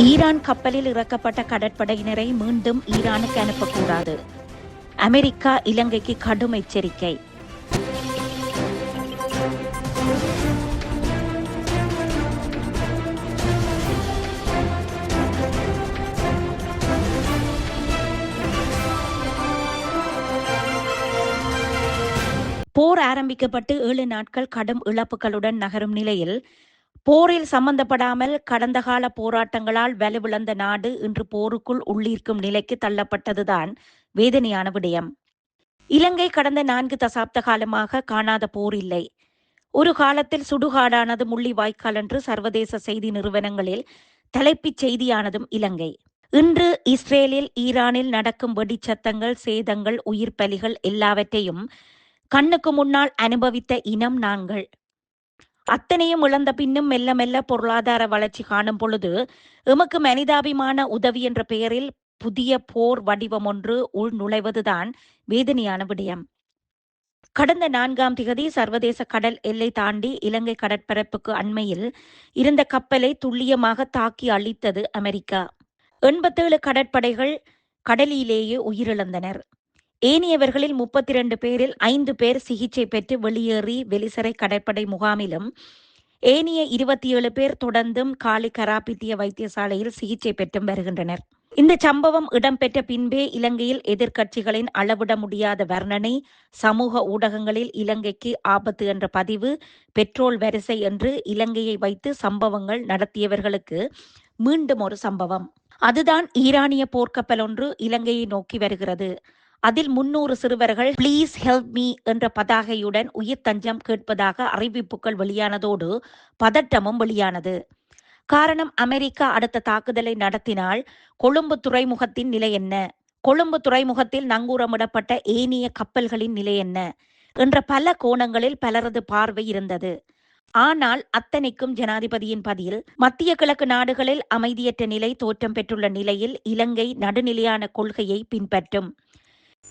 Iran கப்பலில் இறக்கப்பட்ட கடற்படையினரை மீண்டும் ஈரானுக்கு அனுப்பக்கூடாது. அமெரிக்கா இலங்கைக்கு கடும் எச்சரிக்கை. போர் ஆரம்பிக்கப்பட்டு 7 நாட்கள் கடும் இழப்புகளுடன் நகரும் நிலையில் போரில் சம்பந்தப்படாமல் கடந்த கால போராட்டங்களால் வலுவிழந்த நாடு இன்று போருக்குள் உள்ளீர்க்கும் நிலைக்கு தள்ளப்பட்டதுதான் வேதனையான விடயம். இலங்கை கடந்த 4 தசாப்த காலமாக காணாத போர் இல்லை. ஒரு காலத்தில் சுடுகாடானது முள்ளிவாய்க்கால் என்று சர்வதேச செய்தி நிறுவனங்களில் தலைப்புச் செய்தியானதும் இலங்கை. இன்று இஸ்ரேலில் ஈரானில் நடக்கும் வெடிச்சத்தங்கள், சேதங்கள், உயிர் பலிகள் எல்லாவற்றையும் கண்ணுக்கு முன்னால் அனுபவித்த இனம் நாங்கள். அத்தனையும் இழந்த பின்னும் மெல்ல மெல்ல பொருளாதார வளர்ச்சி காணும் பொழுது எமக்கு மனிதாபிமான உதவி என்ற பெயரில் புதிய போர் வடிவம் ஒன்று உள் நுழைவதுதான் வேதனையான விடயம். கடந்த 4ஆம் திகதி சர்வதேச கடல் எல்லை தாண்டி இலங்கை கடற்பரப்புக்கு அண்மையில் இருந்த கப்பலை துல்லியமாக தாக்கி அழித்தது அமெரிக்கா. 87 கடற்படைகள் கடலிலேயே உயிரிழந்தனர். ஏனையவர்களில் 32 பேரில் 5 பேர் சிகிச்சை பெற்று வெளியேறி வெலிசரை கடற்படை முகாமிலும் ஏனைய 27 பேர் தொடர்ந்தும் காலி கராபிட்டிய வைத்தியசாலையில் சிகிச்சை பெற்றும் வருகின்றனர். இந்த சம்பவம் இடம்பெற்ற பின்பே இலங்கையில் எதிர்க்கட்சிகளின் அளவிட முடியாத வர்ணனை, சமூக ஊடகங்களில் இலங்கைக்கு ஆபத்து என்ற பதிவு, பெட்ரோல் வரிசை என்று இலங்கையை வைத்து சம்பவங்கள் நடத்தியவர்களுக்கு மீண்டும் ஒரு சம்பவம். அதுதான் ஈரானிய போர்க்கப்பல் ஒன்று இலங்கையை நோக்கி வருகிறது. அதில் 300 சிறுவர்கள் ப்ளீஸ் ஹெல்ப் மீ என்ற பதாகையுடன் உயிர் தஞ்சம் கேட்பதாக அறிவிப்புகள் வெளியானதோடு பதட்டமும் வெளியானது. காரணம், அமெரிக்கா அடுத்த தாக்குதலை நடத்தினால் கொழும்பு துறைமுகத்தின் நிலை என்ன, கொழும்பு துறைமுகத்தில் நங்கூரமிடப்பட்ட ஏனைய கப்பல்களின் நிலை என்ன என்ற பல கோணங்களில் பலரது பார்வை இருந்தது. ஆனால் அத்தனைக்கும் ஜனாதிபதியின் பதில், மத்திய கிழக்கு நாடுகளில் அமைதியற்ற நிலை தோற்றம் பெற்றுள்ள நிலையில் இலங்கை நடுநிலையான கொள்கையை பின்பற்றும்.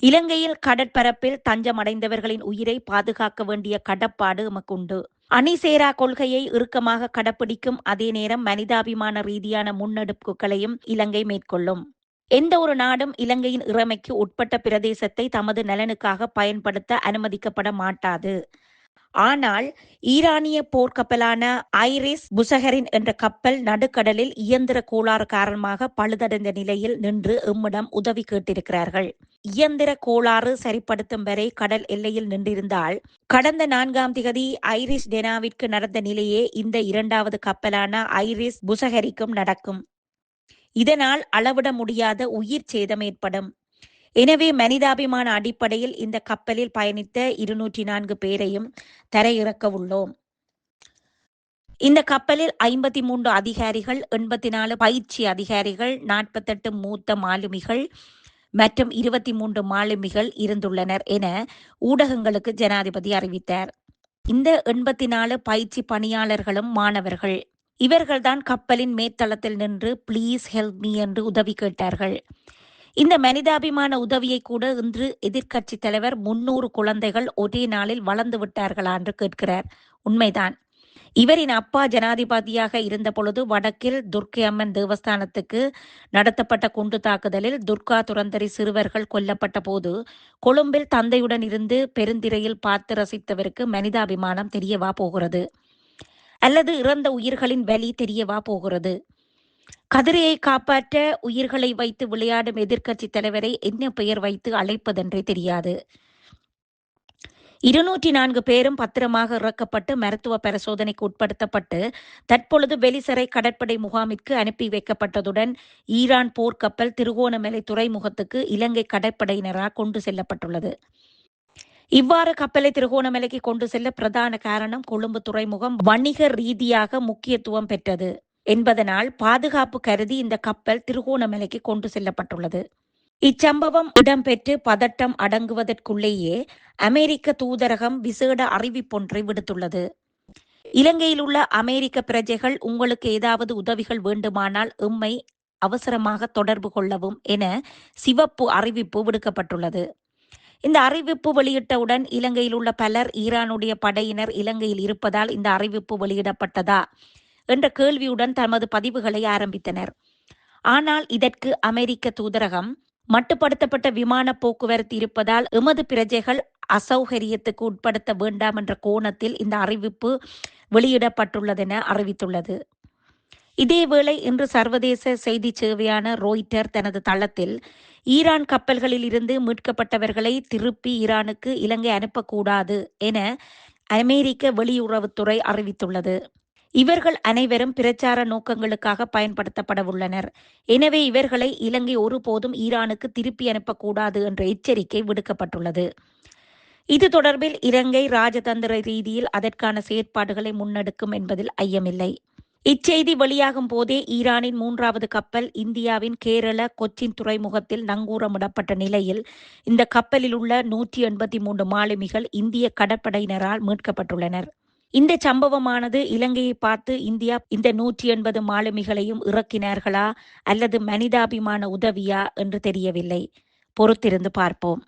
இலங்கையில் கடற்பரப்பில் தஞ்சமடைந்தவர்களின் உயிரை பாதுகாக்க வேண்டிய கடப்பாடு எமக்குண்டு. அணிசேரா கொள்கையை இறுக்கமாக கடைப்பிடிக்கும் அதே நேரம் மனிதாபிமான ரீதியான முன்னெடுப்புகளையும் இலங்கை மேற்கொள்ளும். எந்த ஒரு நாடும் இலங்கையின் இறைமைக்கு உட்பட்ட பிரதேசத்தை தமது நலனுக்காக பயன்படுத்த அனுமதிக்கப்பட மாட்டாது. ஆனால் ஈரானிய போர்க்கப்பலான ஐரிஸ் புசஹரின் என்ற கப்பல் நடுக்கடலில் இயந்திர கோளாறு காரணமாக பழுதடைந்த நிலையில் நின்று எம்மிடம் உதவி கேட்டிருக்கிறார்கள். இயந்திர கோளாறு சரிப்படுத்தும் வரை கடல் எல்லையில் நின்றிருந்தால் கடந்த 4ஆம் திகதி ஐரிஸ் டெனாவிற்கு நடந்த நிலையே இந்த 2வது கப்பலான ஐரிஸ் புசஹரிக்கும் நடக்கும். இதனால் அளவிட முடியாத உயிர் சேதம் ஏற்படும். எனவே மனிதாபிமான அடிப்படையில் இந்த கப்பலில் பயணித்த 204 பேரையும் தரையிறக்க உள்ளோம். இந்த கப்பலில் 53 அதிகாரிகள், 84 பயிற்சி அதிகாரிகள், 48 மூத்த மாலுமிகள் மற்றும் 23 மாலுமிகள் இருந்துள்ளனர் என ஊடகங்களுக்கு ஜனாதிபதி அறிவித்தார். இந்த 84 பயிற்சி பணியாளர்களும் மாணவர்கள். இவர்கள்தான் கப்பலின் மேற்தளத்தில் நின்று ப்ளீஸ் ஹெல்ப் மீ என்று உதவி கேட்டார்கள். இந்த மனிதாபிமான உதவியை கூட இன்று எதிர்க்கட்சி தலைவர் 300 குழந்தைகள் ஒரே நாளில் வளர்ந்து விட்டார்களா என்று கேட்கிறார். உண்மைதான். இவரின் அப்பா ஜனாதிபதியாக இருந்த பொழுது வடக்கில் துர்க்கை அம்மன் தேவஸ்தானத்துக்கு நடத்தப்பட்ட குண்டு தாக்குதலில் துர்கா துரந்தரி சிறுவர்கள் கொல்லப்பட்ட போது கொழும்பில் தந்தையுடன் இருந்து பெருந்திரையில் பார்த்து ரசித்தவருக்கு மனிதாபிமானம் தெரியவா போகிறது? அல்லது இறந்த உயிர்களின் வலி தெரியவா போகிறது? கதிரையை காப்பாற்ற உயிர்களை வைத்து விளையாடும் எதிர்க்கட்சி தலைவரை என்ன பெயர் வைத்து அழைப்பதென்றே தெரியாது. 204 பேரும் பத்திரமாக இறக்கப்பட்டு மருத்துவ பரிசோதனைக்கு உட்படுத்தப்பட்டு தற்பொழுது வெலிசரை கடற்படை முகாமிற்கு அனுப்பி வைக்கப்பட்டதுடன் ஈரான் போர்க்கப்பல் திருகோணமலை துறைமுகத்துக்கு இலங்கை கடற்படையினரால் கொண்டு செல்லப்பட்டுள்ளது. இவ்வாறு கப்பலை திருகோணமலைக்கு கொண்டு செல்ல பிரதான காரணம் கொழும்பு துறைமுகம் வணிக ரீதியாக முக்கியத்துவம் பெற்றது என்பதனால் பாதுகாப்பு கருதி இந்த கப்பல் திருகோணமலைக்கு கொண்டு செல்லப்பட்டுள்ளது. இச்சம்பவம் இடம்பெற்று பதட்டம் அடங்குவதற்குள்ளேயே அமெரிக்க தூதரகம் விசேட அறிவிப்பொன்றை விடுத்துள்ளது. இலங்கையில் உள்ள அமெரிக்க பிரஜைகள் உங்களுக்கு ஏதாவது உதவிகள் வேண்டுமானால் எம்மை அவசரமாக தொடர்பு கொள்ளவும் என சிவப்பு அறிவிப்பு விடுக்கப்பட்டுள்ளது. இந்த அறிவிப்பு வெளியிட்டவுடன் இலங்கையில் உள்ள பலர் ஈரானுடைய படையினர் இலங்கையில் இருப்பதால் இந்த அறிவிப்பு வெளியிடப்பட்டதா என்ற கேள்வியுடன் தமது பதிவுகளை ஆரம்பித்தனர். ஆனால் இதற்கு அமெரிக்க தூதரகம் மட்டுப்படுத்தப்பட்ட விமான போக்குவரத்து இருப்பதால் எமது பிரஜைகள் அசௌகரியத்துக்கு உட்படுத்த வேண்டாம் என்ற கோணத்தில் இந்த அறிவிப்பு வெளியிடப்பட்டுள்ளதென அறிவித்துள்ளது. இதேவேளை இன்று சர்வதேச செய்தி சேவையான ரோய்ட்டர் தனது தளத்தில் ஈரான் கப்பல்களில் இருந்து மீட்கப்பட்டவர்களை திருப்பி ஈரானுக்கு இலங்கை அனுப்பக்கூடாது என அமெரிக்க வெளியுறவுத்துறை அறிவித்துள்ளது. இவர்கள் அனைவரும் பிரச்சார நோக்கங்களுக்காக பயன்படுத்தப்படவுள்ளனர். எனவே இவர்களை இலங்கை ஒருபோதும் ஈரானுக்கு திருப்பி அனுப்பக்கூடாது என்ற எச்சரிக்கை விடுக்கப்பட்டுள்ளது. இது தொடர்பில் இலங்கை ராஜதந்திர ரீதியில் அதற்கான செயற்பாடுகளை முன்னெடுக்கும் என்பதில் ஐயமில்லை. இச்செய்தி வெளியாகும் போதே ஈரானின் 3வது கப்பல் இந்தியாவின் கேரள கொச்சின் துறைமுகத்தில் நங்கூரமிடப்பட்ட நிலையில் இந்த கப்பலில் உள்ள 183 மாலுமிகள் இந்திய கடற்படையினரால் மீட்கப்பட்டுள்ளனர். இந்த சம்பவமானது இலங்கையை பார்த்து இந்தியா இந்த 180 மாலுமிகளையும் இறக்கினார்களா அல்லது மனிதாபிமான உதவியா என்று தெரியவில்லை. பொறுத்திருந்து பார்ப்போம்.